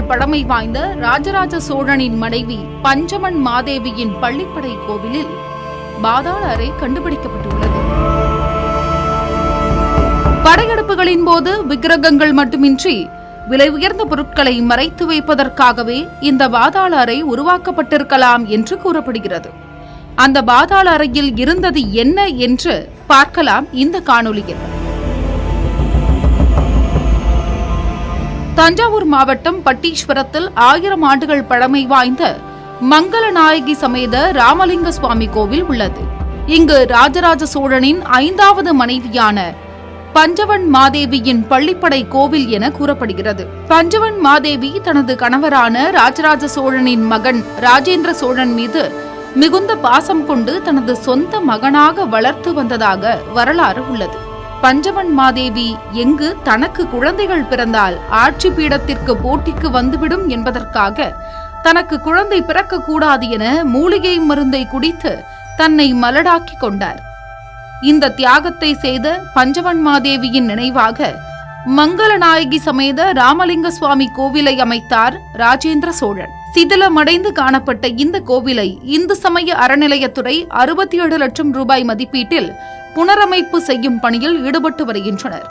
பழமை வாய்ந்த ராஜராஜ சோழனின் மனைவி பஞ்சவன் மாதேவியின் பள்ளிப்படை கோவிலில் பாதாள அறை கண்டுபிடிக்கப்பட்டுள்ளது. படையெடுப்புகளின் போது விக்கிரகங்கள் மட்டுமின்றி விலை உயர்ந்த பொருட்களை மறைத்து வைப்பதற்காகவே இந்த பாதாள அறை உருவாக்கப்பட்டிருக்கலாம் என்று கூறப்படுகிறது. அந்த பாதாள அறையில் இருந்தது என்ன என்று பார்க்கலாம் இந்த காணொளியில். தஞ்சாவூர் மாவட்டம் பட்டீஸ்வரத்தில் 1000 ஆண்டுகள் பழமை வாய்ந்த மங்களநாயகி சமேத ராமலிங்க சுவாமி கோவில் உள்ளது. இங்கு ராஜராஜ சோழனின் 5வது மனைவியான பஞ்சவன் மாதேவியின் பள்ளிப்படை கோவில் என கூறப்படுகிறது. பஞ்சவன் மாதேவி தனது கணவரான ராஜராஜ சோழனின் மகன் ராஜேந்திர சோழன் மீது மிகுந்த பாசம் கொண்டு தனது சொந்த மகனாக வளர்த்து வந்ததாக வரலாறு உள்ளது. பஞ்சவன் மாதேவி எங்கு தனக்கு குழந்தைகள் பிறந்தால் ஆட்சி பீடத்திற்கு போட்டிக்கு வந்துவிடும் என்பதற்காக தனக்கு குழந்தை பிறக்கக்கூடாது என மூலிகை மருந்தை குடித்து தன்னை மலடாக்கிக் கொண்டார். இந்த தியாகத்தை செய்த பஞ்சவன் மாதேவியின் நினைவாக மங்களநாயகி சமேத ராமலிங்க சுவாமி கோவிலை அமைத்தார் ராஜேந்திர சோழன். சிதிலமடைந்து காணப்பட்ட இந்த கோவிலை இந்து சமய அறநிலையத்துறை 67 லட்சம் ரூபாய் மதிப்பீட்டில் புனரமைப்பு செய்யும் பணியில் ஈடுபட்டு வருகின்றனர்.